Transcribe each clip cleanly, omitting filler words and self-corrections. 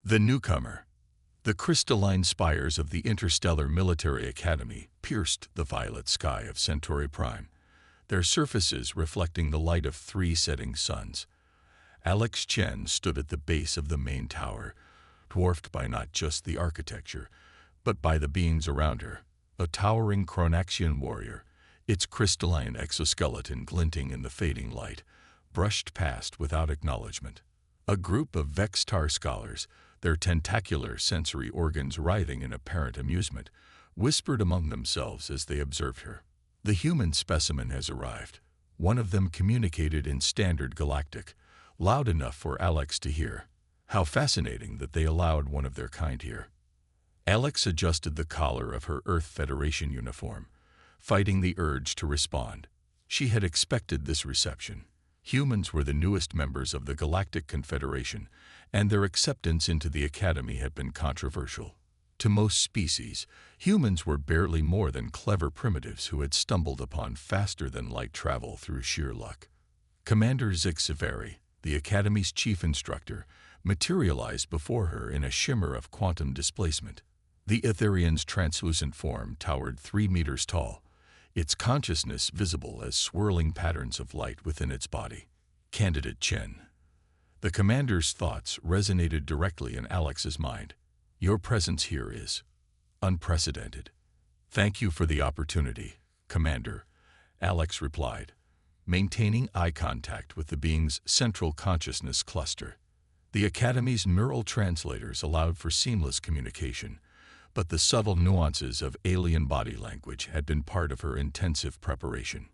The newcomer. The crystalline spires of the Interstellar Military Academy pierced the violet sky of Centauri Prime, their surfaces reflecting the light of 3 setting suns. Alex Chen stood at the base of the main tower, dwarfed by not just the architecture, but by the beings around her. A towering Chronaxian warrior, its crystalline exoskeleton glinting in the fading light, brushed past without acknowledgement. A group of Vextar scholars, their tentacular sensory organs writhing in apparent amusement, whispered among themselves as they observed her. The human specimen has arrived. One of them communicated in standard Galactic, loud enough for Alex to hear. How fascinating that they allowed one of their kind here. Alex adjusted the collar of her Earth Federation uniform, fighting the urge to respond. She had expected this reception. Humans were the newest members of the Galactic Confederation, and their acceptance into the Academy had been controversial. To most species, humans were barely more than clever primitives who had stumbled upon faster-than-light travel through sheer luck. Commander Zixaveri, the Academy's chief instructor, materialized before her in a shimmer of quantum displacement. The Etherian's translucent form towered 3 meters tall, its consciousness visible as swirling patterns of light within its body. Candidate Chen. The commander's thoughts resonated directly in Alex's mind. Your presence here is unprecedented. Thank you for the opportunity, Commander, Alex replied, maintaining eye contact with the being's central consciousness cluster. The Academy's neural translators allowed for seamless communication, but the subtle nuances of alien body language had been part of her intensive preparation.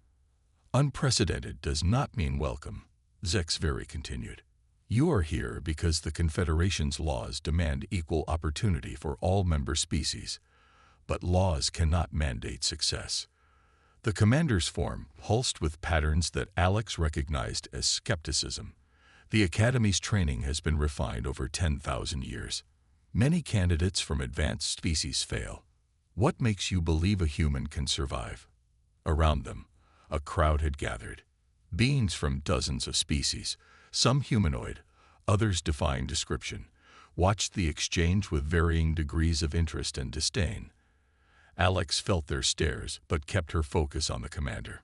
Unprecedented does not mean welcome, Zixaveri continued. You are here because the Confederation's laws demand equal opportunity for all member species, but laws cannot mandate success. The commander's form pulsed with patterns that Alex recognized as skepticism. The Academy's training has been refined over 10,000 years. Many candidates from advanced species fail. What makes you believe a human can survive? Around them, a crowd had gathered. Beings from dozens of species, some humanoid, others defying description, watched the exchange with varying degrees of interest and disdain. Alex felt their stares but kept her focus on the commander.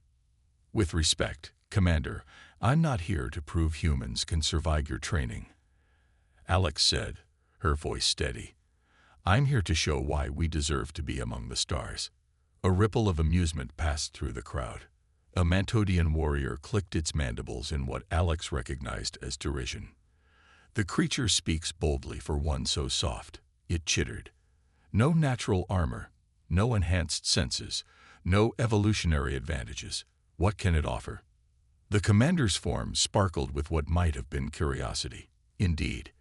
With respect, Commander, I'm not here to prove humans can survive your training, Alex said, her voice steady. I'm here to show why we deserve to be among the stars. A ripple of amusement passed through the crowd. A Mantodian warrior clicked its mandibles in what Alex recognized as derision. The creature speaks boldly for one so soft, it chittered. No natural armor, no enhanced senses, no evolutionary advantages. What can it offer? The commander's form sparkled with what might have been curiosity. Indeed,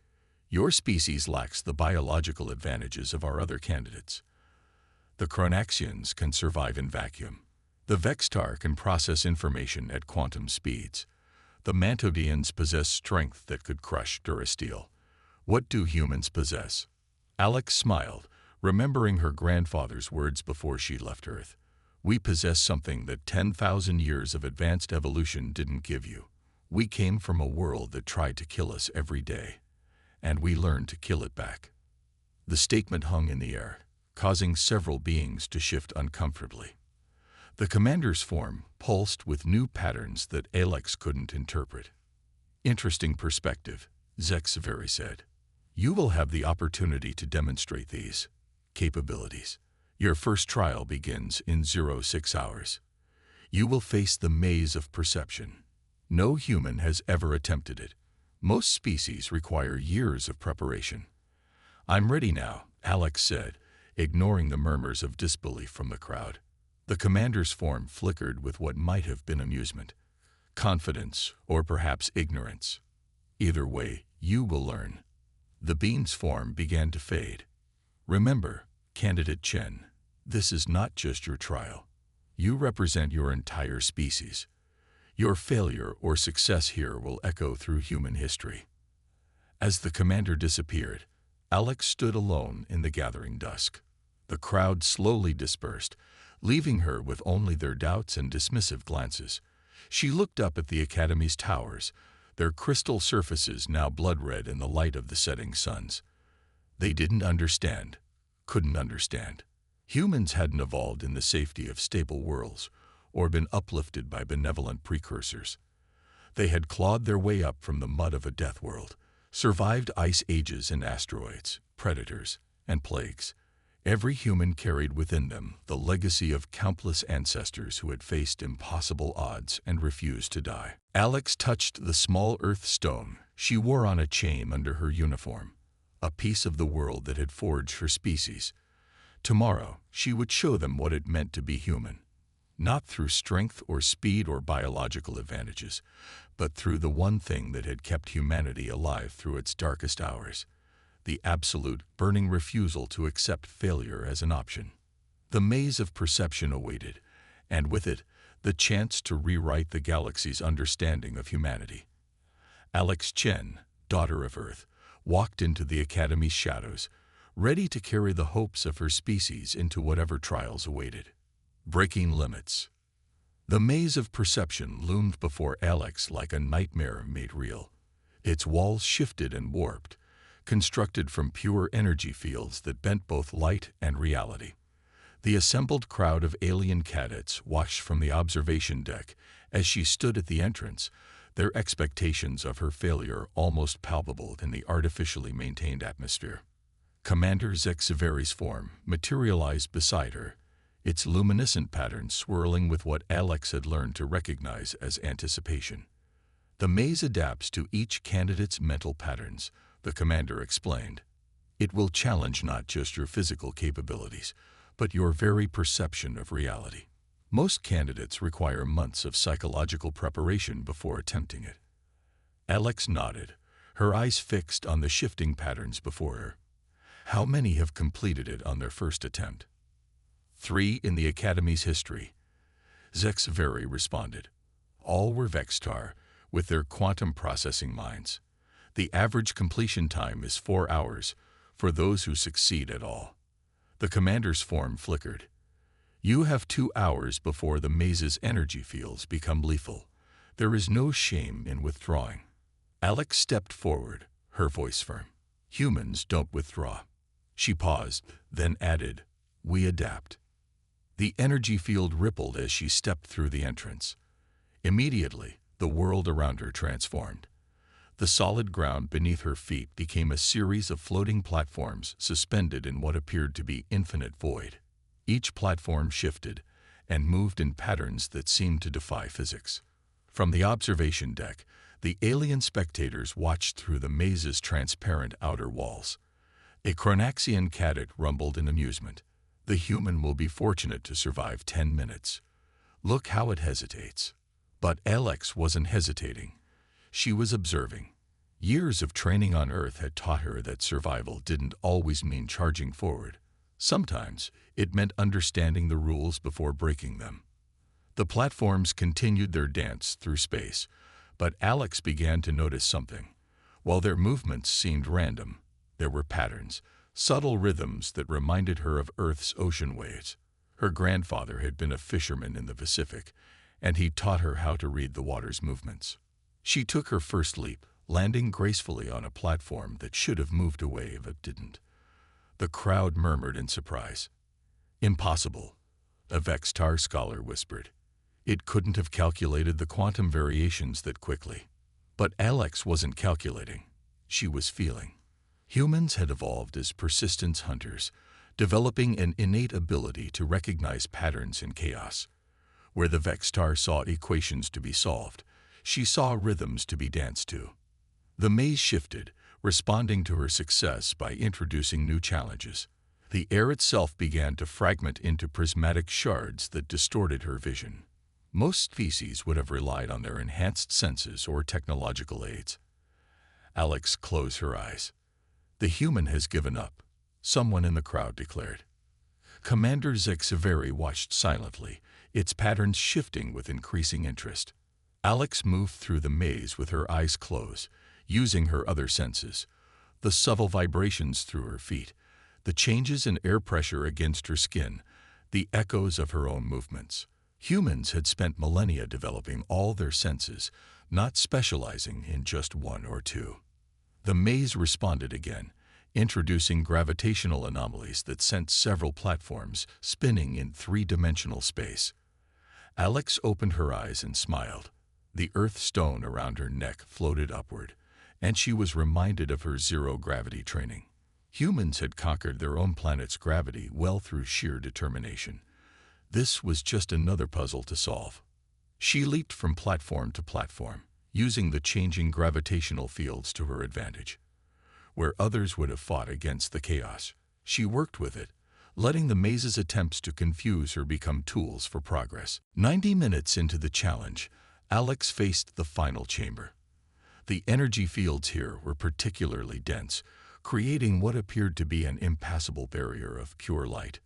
your species lacks the biological advantages of our other candidates. The Chronaxians can survive in vacuum. The Vextar can process information at quantum speeds. The Mantodians possess strength that could crush Durasteel. What do humans possess? Alex smiled, remembering her grandfather's words before she left Earth. We possess something that 10,000 years of advanced evolution didn't give you. We came from a world that tried to kill us every day, and we learned to kill it back. The statement hung in the air, causing several beings to shift uncomfortably. The commander's form pulsed with new patterns that Alex couldn't interpret. Interesting perspective, Zixaveri said. You will have the opportunity to demonstrate these capabilities. Your first trial begins in 06 hours. You will face the maze of perception. No human has ever attempted it. Most species require years of preparation. I'm ready now, Alex said, ignoring the murmurs of disbelief from the crowd. The commander's form flickered with what might have been amusement, confidence, or perhaps ignorance. Either way, you will learn. The being's form began to fade. Remember, Candidate Chen, this is not just your trial. You represent your entire species. Your failure or success here will echo through human history. As the commander disappeared, Alex stood alone in the gathering dusk. The crowd slowly dispersed, leaving her with only their doubts and dismissive glances. She looked up at the Academy's towers, their crystal surfaces now blood-red in the light of the setting suns. They didn't understand, couldn't understand. Humans hadn't evolved in the safety of stable worlds or been uplifted by benevolent precursors. They had clawed their way up from the mud of a death world, survived ice ages and asteroids, predators, and plagues. Every human carried within them the legacy of countless ancestors who had faced impossible odds and refused to die. Alex touched the small earth stone she wore on a chain under her uniform, a piece of the world that had forged her species. Tomorrow, she would show them what it meant to be human, not through strength or speed or biological advantages, but through the one thing that had kept humanity alive through its darkest hours: the absolute, burning refusal to accept failure as an option. The maze of perception awaited, and with it, the chance to rewrite the galaxy's understanding of humanity. Alex Chen, daughter of Earth, walked into the Academy's shadows, ready to carry the hopes of her species into whatever trials awaited. Breaking limits. The maze of perception loomed before Alex like a nightmare made real. Its walls shifted and warped, constructed from pure energy fields that bent both light and reality. The assembled crowd of alien cadets watched from the observation deck as she stood at the entrance, their expectations of her failure almost palpable in the artificially maintained atmosphere. Commander Zexaveri's form materialized beside her, its luminescent pattern swirling with what Alex had learned to recognize as anticipation. The maze adapts to each candidate's mental patterns, the commander explained. It will challenge not just your physical capabilities, but your very perception of reality. Most candidates require months of psychological preparation before attempting it. Alex nodded, her eyes fixed on the shifting patterns before her. How many have completed it on their first attempt? 3 in the Academy's history. Zexaveri responded. All were Vextar, with their quantum processing minds. The average completion time is 4 hours for those who succeed at all. The commander's form flickered. You have 2 hours before the maze's energy fields become lethal. There is no shame in withdrawing. Alex stepped forward, her voice firm. Humans don't withdraw. She paused, then added, we adapt. The energy field rippled as she stepped through the entrance. Immediately, the world around her transformed. The solid ground beneath her feet became a series of floating platforms suspended in what appeared to be infinite void. Each platform shifted and moved in patterns that seemed to defy physics. From the observation deck, the alien spectators watched through the maze's transparent outer walls. A Chronaxian cadet rumbled in amusement. The human will be fortunate to survive 10 minutes. Look how it hesitates. But Alex wasn't hesitating. She was observing. Years of training on Earth had taught her that survival didn't always mean charging forward. Sometimes it meant understanding the rules before breaking them. The platforms continued their dance through space, but Alex began to notice something. While their movements seemed random, there were patterns, subtle rhythms that reminded her of Earth's ocean waves. Her grandfather had been a fisherman in the Pacific, and he taught her how to read the water's movements. She took her first leap, landing gracefully on a platform that should have moved away but didn't. The crowd murmured in surprise. Impossible, a Vextar scholar whispered. It couldn't have calculated the quantum variations that quickly. But Alex wasn't calculating. She was feeling. Humans had evolved as persistence hunters, developing an innate ability to recognize patterns in chaos. Where the Vextar saw equations to be solved, she saw rhythms to be danced to. The maze shifted, responding to her success by introducing new challenges. The air itself began to fragment into prismatic shards that distorted her vision. Most species would have relied on their enhanced senses or technological aids. Alex closed her eyes. The human has given up, someone in the crowd declared. Commander Zexaveri watched silently, its patterns shifting with increasing interest. Alex moved through the maze with her eyes closed, using her other senses. The subtle vibrations through her feet, the changes in air pressure against her skin, the echoes of her own movements. Humans had spent millennia developing all their senses, not specializing in just one or two. The maze responded again, introducing gravitational anomalies that sent several platforms spinning in three-dimensional space. Alex opened her eyes and smiled. The earth stone around her neck floated upward, and she was reminded of her zero-gravity training. Humans had conquered their own planet's gravity well through sheer determination. This was just another puzzle to solve. She leaped from platform to platform, using the changing gravitational fields to her advantage. Where others would have fought against the chaos, she worked with it, letting the maze's attempts to confuse her become tools for progress. 90 minutes into the challenge, Alex faced the final chamber. The energy fields here were particularly dense, creating what appeared to be an impassable barrier of pure light.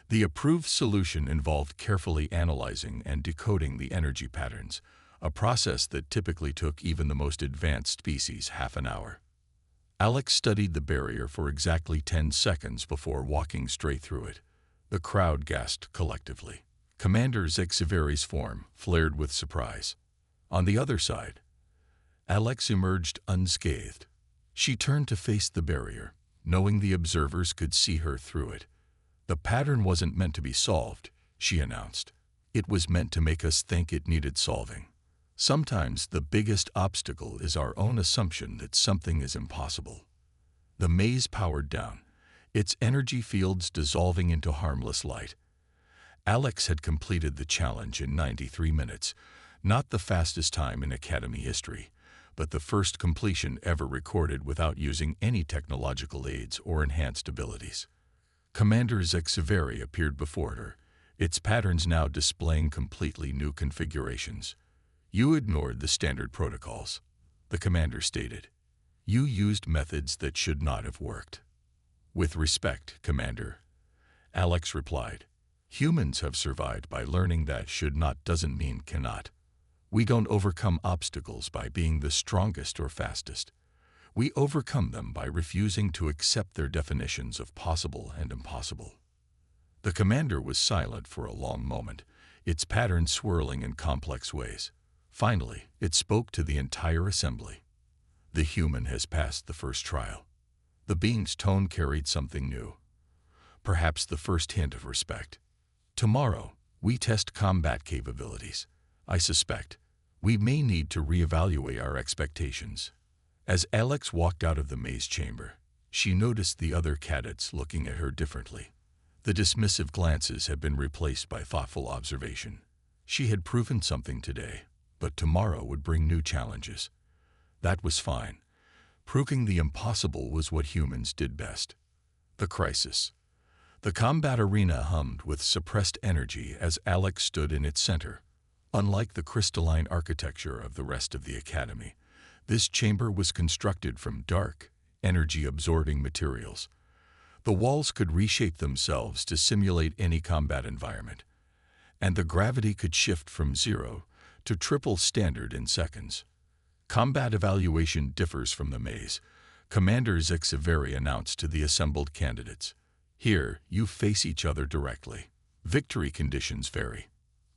The approved solution involved carefully analyzing and decoding the energy patterns, a process that typically took even the most advanced species half an hour. Alex studied the barrier for exactly 10 seconds before walking straight through it. The crowd gasped collectively. Commander Zexaveri's form flared with surprise. On the other side, Alex emerged unscathed. She turned to face the barrier, knowing the observers could see her through it. The pattern wasn't meant to be solved, she announced. It was meant to make us think it needed solving. Sometimes the biggest obstacle is our own assumption that something is impossible. The maze powered down, its energy fields dissolving into harmless light. Alex had completed the challenge in 93 minutes, not the fastest time in Academy history, but the first completion ever recorded without using any technological aids or enhanced abilities. Commander Zexaveri appeared before her, its patterns now displaying completely new configurations. "You ignored the standard protocols," the commander stated. "You used methods that should not have worked." "With respect, Commander," Alex replied. "Humans have survived by learning that should not doesn't mean cannot. We don't overcome obstacles by being the strongest or fastest. We overcome them by refusing to accept their definitions of possible and impossible." The commander was silent for a long moment, its patterns swirling in complex ways. Finally, it spoke to the entire assembly. "The human has passed the first trial." The being's tone carried something new, perhaps the first hint of respect. "Tomorrow, we test combat capabilities. I suspect we may need to reevaluate our expectations." As Alex walked out of the maze chamber, she noticed the other cadets looking at her differently. The dismissive glances had been replaced by thoughtful observation. She had proven something today, but tomorrow would bring new challenges. That was fine. Proving the impossible was what humans did best. The crisis. The combat arena hummed with suppressed energy as Alex stood in its center. Unlike the crystalline architecture of the rest of the Academy, this chamber was constructed from dark, energy-absorbing materials. The walls could reshape themselves to simulate any combat environment, and the gravity could shift from 0 to triple standard in seconds. "Combat evaluation differs from the maze," Commander Zexaveri announced to the assembled candidates. "Here, you face each other directly. Victory conditions vary.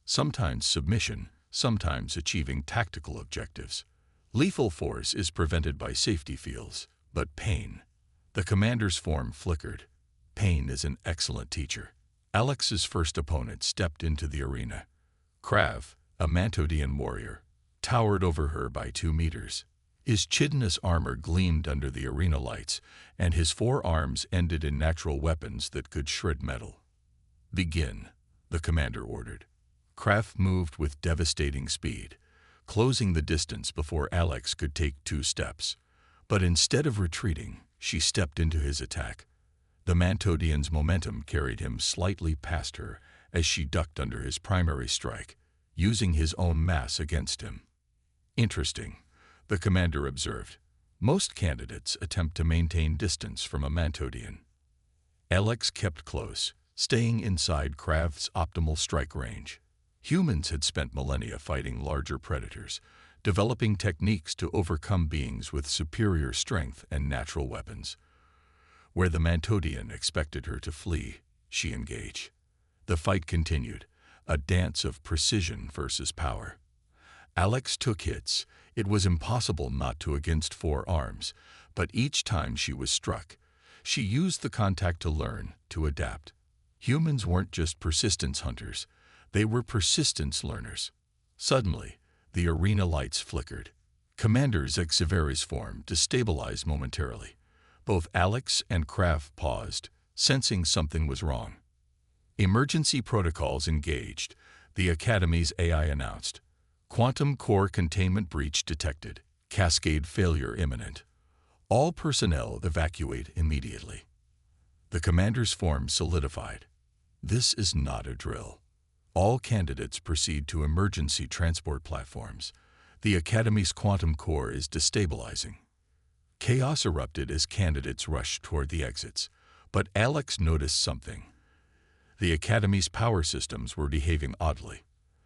Sometimes submission, sometimes achieving tactical objectives. Lethal force is prevented by safety fields, but pain." The commander's form flickered. Pain is an excellent teacher. Alex's first opponent stepped into the arena. Krav, a Mantodian warrior, towered over her by 2 meters. His chitinous armor gleamed under the arena lights, and his 4 arms ended in natural weapons that could shred metal. "Begin," the commander ordered. Krav moved with devastating speed, closing the distance before Alex could take 2 steps. But instead of retreating, she stepped into his attack. The Mantodian's momentum carried him slightly past her as she ducked under his primary strike, using his own mass against him. "Interesting," the commander observed. "Most candidates attempt to maintain distance from a Mantodian." Alex kept close, staying inside Krav's optimal strike range. Humans had spent millennia fighting larger predators, developing techniques to overcome beings with superior strength and natural weapons. Where the Mantodian expected her to flee, she engaged. The fight continued, a dance of precision versus power. Alex took hits. It was impossible not to against 4 arms, But each time she was struck, she used the contact to learn, to adapt. Humans weren't just persistence hunters, they were persistence learners. Suddenly, the arena lights flickered. Commander Zexaveri's form destabilized momentarily. Both Alex and Kraft paused, sensing something was wrong. Emergency protocols engaged, the Academy's AI announced. Quantum core containment breach detected. Cascade failure imminent. All personnel evacuate immediately. The commander's form solidified. This is not a drill. All candidates proceed to emergency transport platforms. The Academy's quantum core is destabilizing. Chaos erupted as candidates rushed toward the exits, but Alex noticed something. The Academy's power systems were behaving oddly.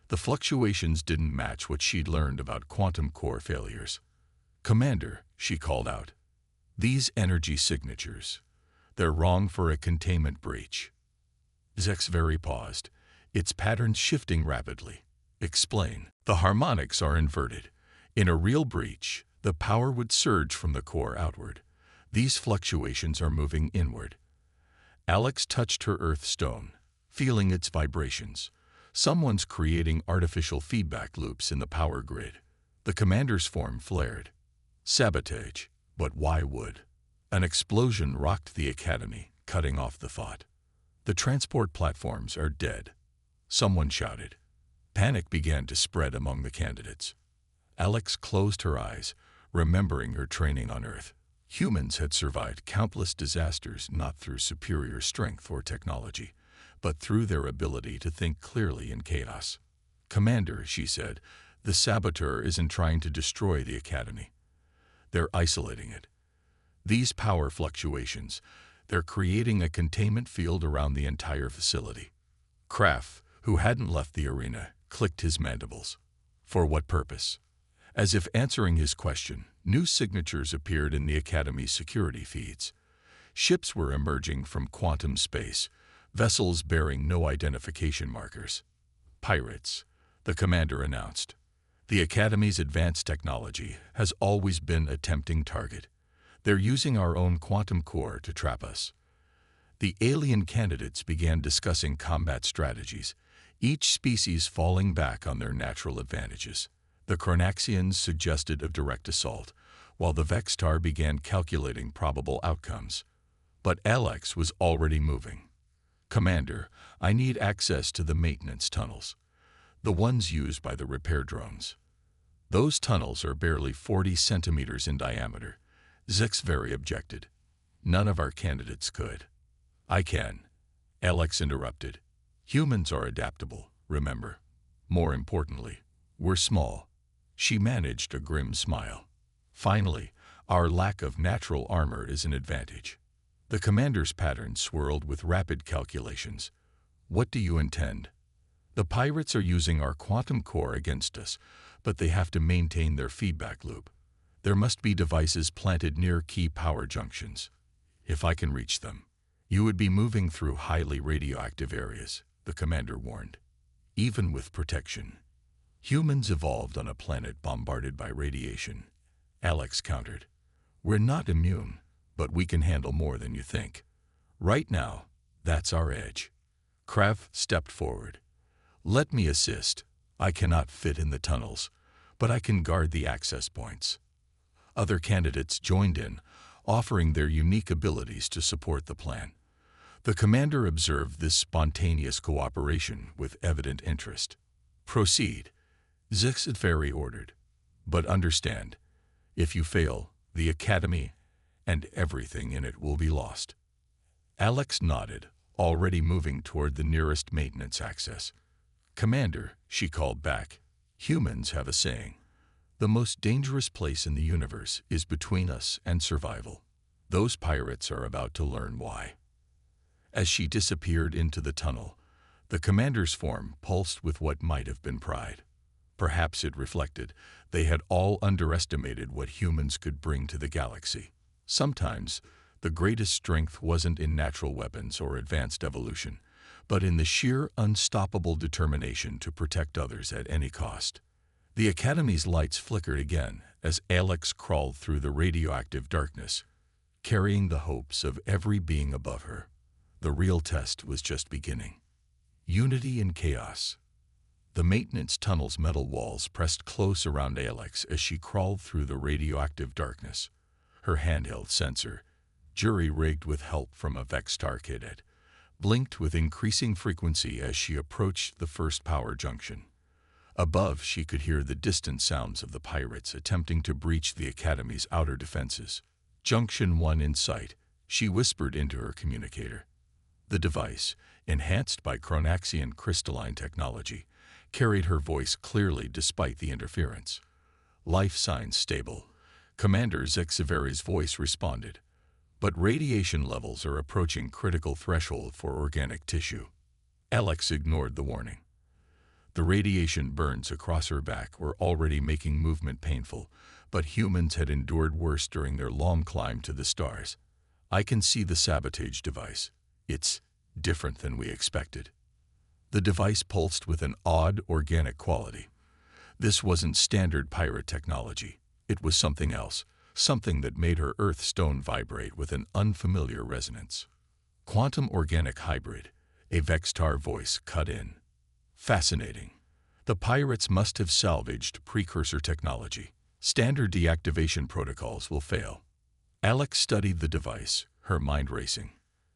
The fluctuations didn't match what she'd learned about quantum core failures. "Commander," she called out, "these energy signatures, they're wrong for a containment breach." Zexaveri paused, its patterns shifting rapidly. "Explain." "The harmonics are inverted. In a real breach, the power would surge from the core outward. These fluctuations are moving inward." Alex touched her earth stone, feeling its vibrations. Someone's creating artificial feedback loops in the power grid. The commander's form flared. Sabotage. But why would? An explosion rocked the Academy, cutting off the thought. "The transport platforms are dead," someone shouted. Panic began to spread among the candidates. Alex closed her eyes, remembering her training on Earth. Humans had survived countless disasters not through superior strength or technology, but through their ability to think clearly in chaos. "Commander," she said, "the saboteur isn't trying to destroy the Academy. They're isolating it. These power fluctuations, they're creating a containment field around the entire facility." Kraft, who hadn't left the arena, clicked his mandibles. "For what purpose?" As if answering his question, new signatures appeared in the Academy's security feeds. Ships were emerging from quantum space, vessels bearing no identification markers. "Pirates," the commander announced. "The Academy's advanced technology has always been a tempting target. They're using our own quantum core to trap us." The alien candidates began discussing combat strategies, each species falling back on their natural advantages. The Chronaxians suggested a direct assault, while the Vextar began calculating probable outcomes. But Alex was already moving. "Commander, I need access to the maintenance tunnels, the ones used by the repair drones." "Those tunnels are barely 40 centimeters in diameter," Zexaveri objected. "None of our candidates could." "I can," Alex interrupted. "Humans are adaptable, remember. More importantly, we're small." She managed a grim smile. "Finally, our lack of natural armor is an advantage." The commander's pattern swirled with rapid calculations. "What do you intend?" "The pirates are using our quantum core against us, but they have to maintain their feedback loop. There must be devices planted near key power junctions. If I can reach them." "You would be moving through highly radioactive areas," the commander warned. "Even with protection." "Humans evolved on a planet bombarded by radiation," Alex countered. "We're not immune, but we can handle more than you think. Right now, that's our edge." Kraft stepped forward. "Let me assist. I cannot fit in the tunnels, but I can guard the access points." Other candidates joined in, offering their unique abilities to support the plan. The commander observed this spontaneous cooperation with evident interest. "Proceed," Zexaveri ordered. "But understand, if you fail, the Academy and everything in it will be lost." Alex nodded, already moving toward the nearest maintenance access. "Commander," she called back, "humans have a saying. The most dangerous place in the universe is between us and survival. Those pirates are about to learn why." As she disappeared into the tunnel, the commander's form pulsed with what might have been pride. Perhaps it reflected they had all underestimated what humans could bring to the galaxy. Sometimes, the greatest strength wasn't in natural weapons or advanced evolution, but in the sheer unstoppable determination to protect others at any cost. The Academy's lights flickered again as Alex crawled through the radioactive darkness, carrying the hopes of every being above her. The real test was just beginning. Unity in chaos. The maintenance tunnel's metal walls pressed close around Alex as she crawled through the radioactive darkness. Her handheld sensor, jury-rigged with help from a Vextar cadet, blinked with increasing frequency as she approached the first power junction. Above, she could hear the distant sounds of the pirates attempting to breach the Academy's outer defenses. Junction 1 in sight, she whispered into her communicator. The device, enhanced by Chronaxian crystalline technology, carried her voice clearly despite the interference. Life signs stable. Commander Zexaveri's voice responded. But radiation levels are approaching critical threshold for organic tissue. Alex ignored the warning. The radiation burns across her back were already making movement painful, but humans had endured worse during their long climb to the stars. I can see the sabotage device. It's different than we expected. The device pulsed with an odd organic quality. This wasn't standard pirate technology. It was something else, something that made her earth stone vibrate with an unfamiliar resonance. Quantum organic hybrid, a Vextar voice cut in. Fascinating. The pirates must have salvaged precursor technology. Standard deactivation protocols will fail. Alex studied the device, her mind racing.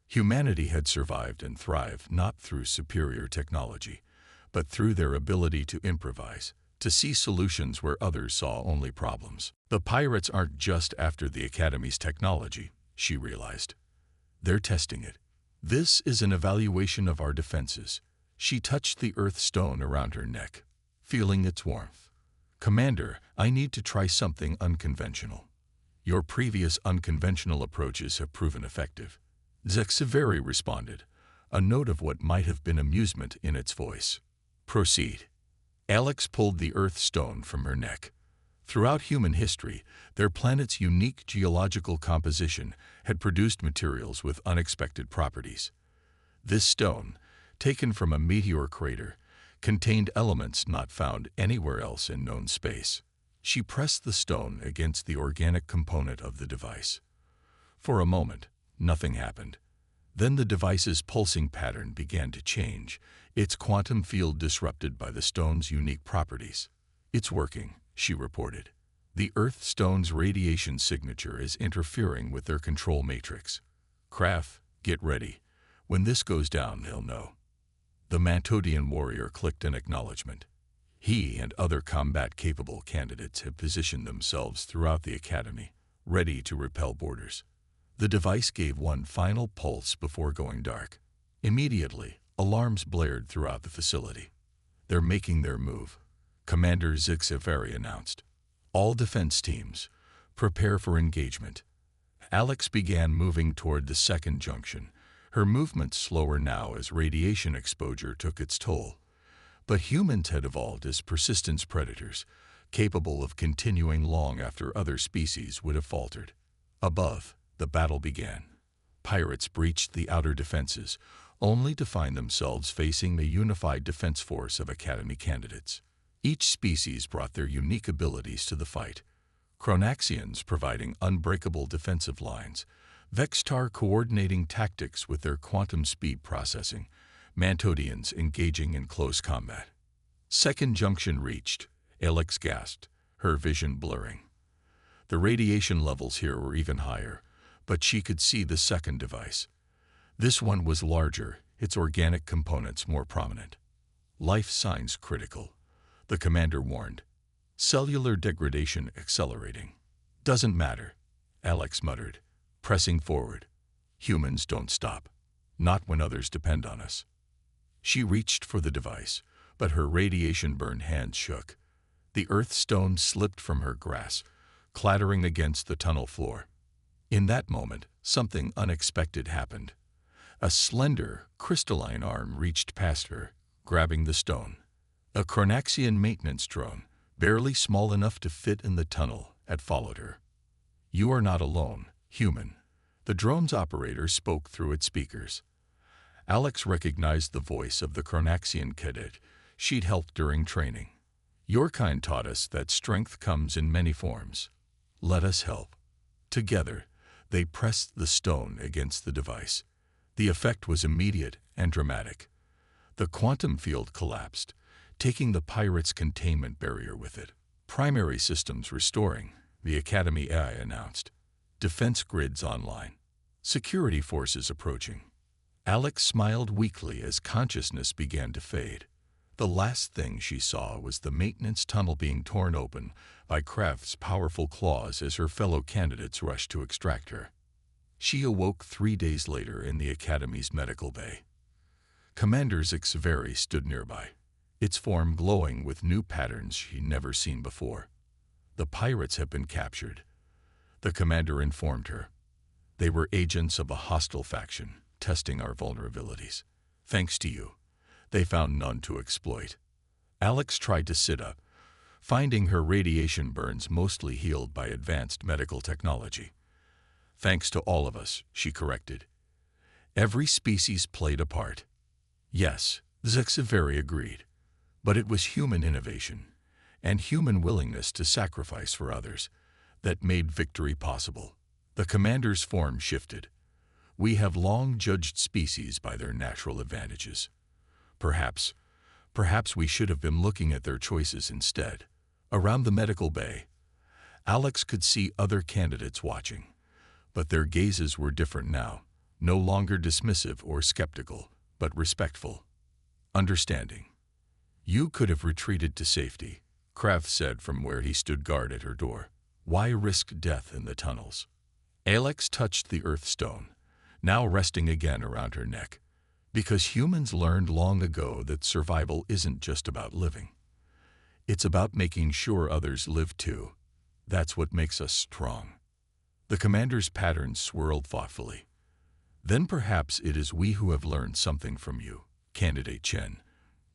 Humanity had survived and thrived not through superior technology, but through their ability to improvise, to see solutions where others saw only problems. The pirates aren't just after the Academy's technology, she realized. They're testing it. This is an evaluation of our defenses. She touched the earth stone around her neck, feeling its warmth. Commander, I need to try something unconventional. Your previous unconventional approaches have proven effective. Zexaveri responded, a note of what might have been amusement in its voice. Proceed. Alex pulled the earth stone from her neck. Throughout human history, their planet's unique geological composition had produced materials with unexpected properties. This stone, taken from a meteor crater, contained elements not found anywhere else in known space. She pressed the stone against the organic component of the device. For a moment, nothing happened. Then the device's pulsing pattern began to change, its quantum field disrupted by the stone's unique properties. It's working, she reported. The Earth stone's radiation signature is interfering with their control matrix. Craft, get ready. When this goes down, they'll know. The Mantodian warrior clicked an acknowledgement. He and other combat-capable candidates have positioned themselves throughout the Academy, ready to repel borders. The device gave one final pulse before going dark. Immediately, alarms blared throughout the facility. They're making their move, Commander Zexaveri announced. All defense teams, prepare for engagement. Alex began moving toward the second junction, her movements slower now as radiation exposure took its toll. But humans had evolved as persistence predators, capable of continuing long after other species would have faltered. Above, the battle began. Pirates breached the outer defenses, only to find themselves facing the unified defense force of Academy candidates. Each species brought their unique abilities to the fight. Chronaxians providing unbreakable defensive lines, Vextar coordinating tactics with their quantum speed processing, Mantodians engaging in close combat. Second junction reached, Alex gasped, her vision blurring. The radiation levels here were even higher, but she could see the second device. This one was larger, its organic components more prominent. Life signs critical, the commander warned. Cellular degradation accelerating. Doesn't matter, Alex muttered, pressing forward. Humans don't stop, not when others depend on us. She reached for the device, but her radiation-burned hands shook. The earth stone slipped from her grasp, clattering against the tunnel floor. In that moment, something unexpected happened. A slender, crystalline arm reached past her, grabbing the stone. A Chronaxian maintenance drone, barely small enough to fit in the tunnel, had followed her. You are not alone, human. The drone's operator spoke through its speakers. Alex recognized the voice of the Chronaxian cadet she'd helped during training. Your kind taught us that strength comes in many forms. Let us help." Together, they pressed the stone against the device. The effect was immediate and dramatic. The quantum field collapsed, taking the pirates' containment barrier with it. "Primary systems restoring," the Academy AI announced. "Defense grids online. Security forces approaching." Alex smiled weakly as consciousness began to fade. The last thing she saw was the maintenance tunnel being torn open by Kraft's powerful claws as her fellow candidates rushed to extract her. She awoke 3 days later in the Academy's medical bay. Commander Xaveri stood nearby, its form glowing with new patterns she'd never seen before. "The pirates have been captured," the commander informed her. "They were agents of a hostile faction, testing our vulnerabilities. Thanks to you, they found none to exploit." Alex tried to sit up, finding her radiation burns mostly healed by advanced medical technology. "Thanks to all of us," she corrected. "Every species played a part." "Yes," Xaveri agreed, "but it was human innovation and human willingness to sacrifice for others that made victory possible." The commander's form shifted. "We have long judged species by their natural advantages. Perhaps we should have been looking at their choices instead." Around the medical bay, Alex could see other candidates watching, but their gazes were different now, no longer dismissive or skeptical, but respectful, understanding. "You could have retreated to safety," Kraft said from where he stood guard at her door. "Why risk death in the tunnels?" Alex touched the earth stone, now resting again around her neck. "Because humans learned long ago that survival isn't just about living. It's about making sure others live too. That's what makes us strong." The commander's patterns swirled thoughtfully. "Then perhaps it is we who have learned something from you, Candidate Chen.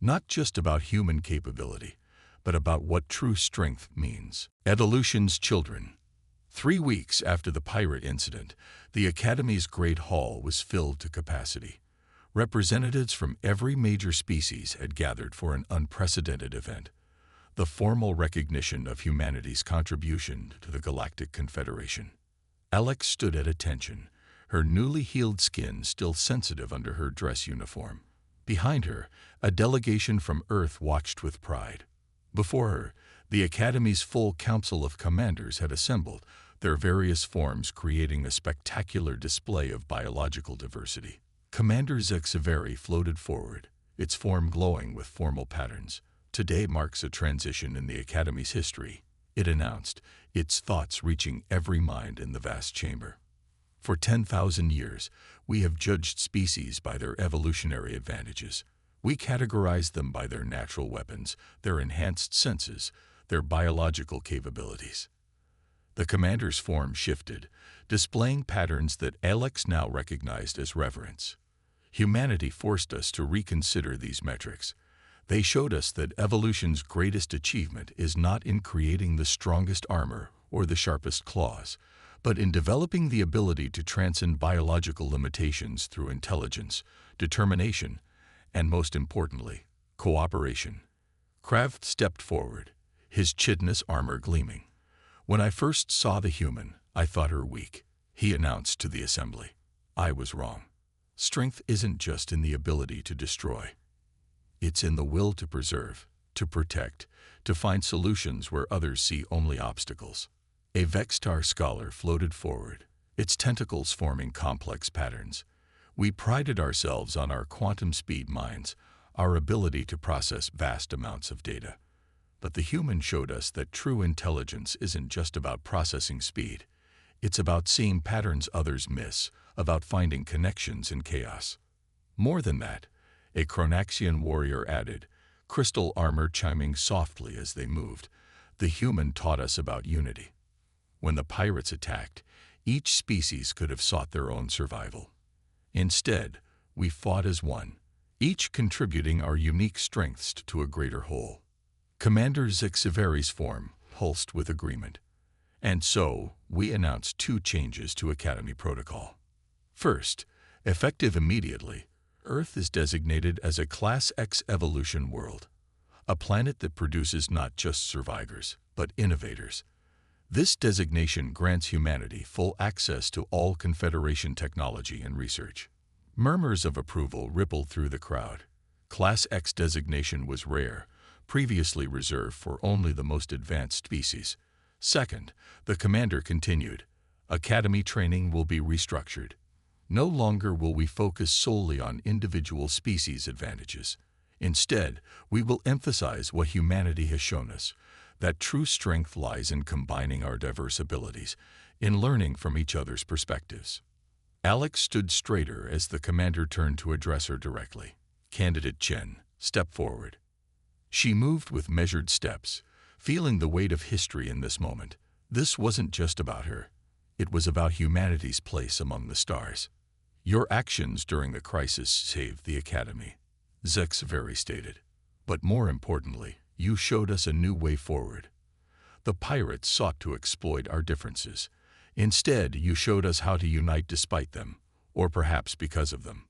Not just about human capability, but about what true strength means." Evolution's children. 3 weeks after the pirate incident, the Academy's Great Hall was filled to capacity. Representatives from every major species had gathered for an unprecedented event, the formal recognition of humanity's contribution to the Galactic Confederation. Alex stood at attention, her newly healed skin still sensitive under her dress uniform. Behind her, a delegation from Earth watched with pride. Before her, the Academy's full council of commanders had assembled, their various forms creating a spectacular display of biological diversity. Commander Xaveri floated forward, its form glowing with formal patterns. "Today marks a transition in the Academy's history," it announced, its thoughts reaching every mind in the vast chamber. "For 10,000 years, we have judged species by their evolutionary advantages. We categorize them by their natural weapons, their enhanced senses, their biological capabilities." The commander's form shifted, displaying patterns that Alex now recognized as reverence. "Humanity forced us to reconsider these metrics. They showed us that evolution's greatest achievement is not in creating the strongest armor or the sharpest claws, but in developing the ability to transcend biological limitations through intelligence, determination, and most importantly, cooperation." Kraft stepped forward, his chitinous armor gleaming. "When I first saw the human, I thought her weak," he announced to the assembly. "I was wrong. Strength isn't just in the ability to destroy. It's in the will to preserve, to protect, to find solutions where others see only obstacles." A Vextar scholar floated forward, its tentacles forming complex patterns. "We prided ourselves on our quantum speed minds, our ability to process vast amounts of data. But the human showed us that true intelligence isn't just about processing speed. It's about seeing patterns others miss, about finding connections in chaos." More than that, a Chronaxian warrior added, crystal armor chiming softly as they moved. "The human taught us about unity. When the pirates attacked, each species could have sought their own survival. Instead, we fought as one, each contributing our unique strengths to a greater whole." Commander Xaveri's form pulsed with agreement. "And so, we announced 2 changes to Academy protocol. First, effective immediately, Earth is designated as a Class X evolution world, a planet that produces not just survivors, but innovators. This designation grants humanity full access to all Confederation technology and research. Murmurs of approval rippled through the crowd. Class X designation was rare, previously reserved for only the most advanced species. Second, the commander continued, Academy training will be restructured. No longer will we focus solely on individual species advantages. Instead, we will emphasize what humanity has shown us, that true strength lies in combining our diverse abilities, in learning from each other's perspectives. Alex stood straighter as the commander turned to address her directly. Candidate Chen, step forward. She moved with measured steps, feeling the weight of history in this moment. This wasn't just about her. It was about humanity's place among the stars. Your actions during the crisis saved the Academy, HFY stated. But more importantly, you showed us a new way forward. The pirates sought to exploit our differences. Instead, you showed us how to unite despite them, or perhaps because of them.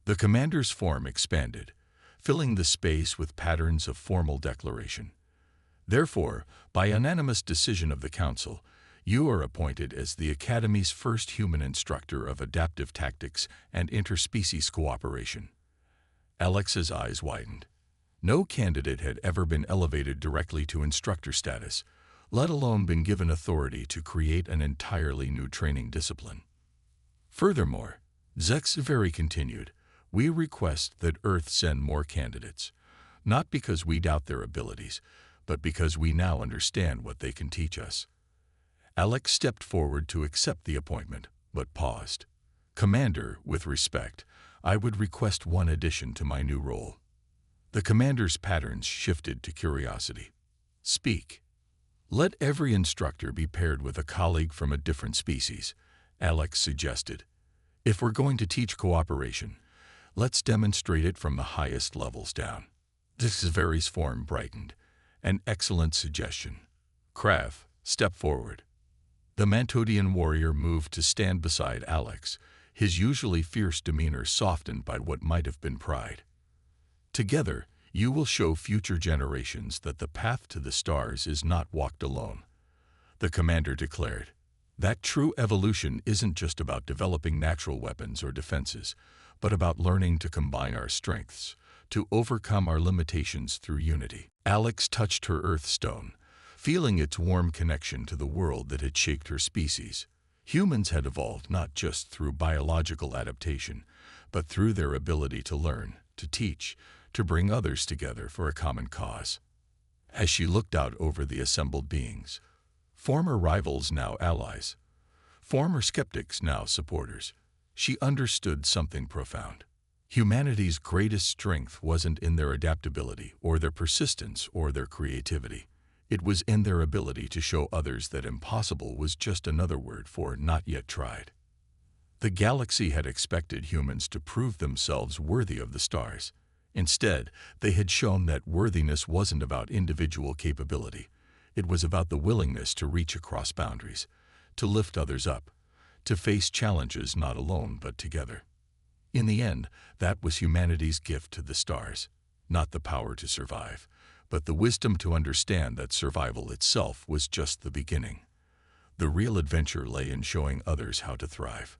The commander's form expanded, filling the space with patterns of formal declaration. Therefore, by unanimous decision of the Council, you are appointed as the Academy's first human instructor of adaptive tactics and interspecies cooperation. Alex's eyes widened. No candidate had ever been elevated directly to instructor status, let alone been given authority to create an entirely new training discipline. Furthermore, HFY continued, we request that Earth send more candidates, not because we doubt their abilities, but because we now understand what they can teach us. Alex stepped forward to accept the appointment, but paused. Commander, with respect, I would request one addition to my new role. The commander's patterns shifted to curiosity. Speak. Let every instructor be paired with a colleague from a different species, Alex suggested. If we're going to teach cooperation, let's demonstrate it from the highest levels down. HFY's form brightened. An excellent suggestion. Krav, step forward. The Mantodian warrior moved to stand beside Alex, his usually fierce demeanor softened by what might have been pride. Together, you will show future generations that the path to the stars is not walked alone, the commander declared. That true evolution isn't just about developing natural weapons or defenses, but about learning to combine our strengths, to overcome our limitations through unity. Alex touched her Earthstone, feeling its warm connection to the world that had shaped her species. Humans had evolved not just through biological adaptation, but through their ability to learn, to teach, to bring others together for a common cause. As she looked out over the assembled beings, former rivals now allies, former skeptics now supporters, she understood something profound. Humanity's greatest strength wasn't in their adaptability or their persistence or their creativity. It was in their ability to show others that impossible was just another word for not yet tried. The galaxy had expected humans to prove themselves worthy of the stars. Instead, they had shown that worthiness wasn't about individual capability. It was about the willingness to reach across boundaries, to lift others up, to face challenges not alone but together. In the end, that was humanity's gift to the stars, not the power to survive, but the wisdom to understand that survival itself was just the beginning. The real adventure lay in showing others how to thrive.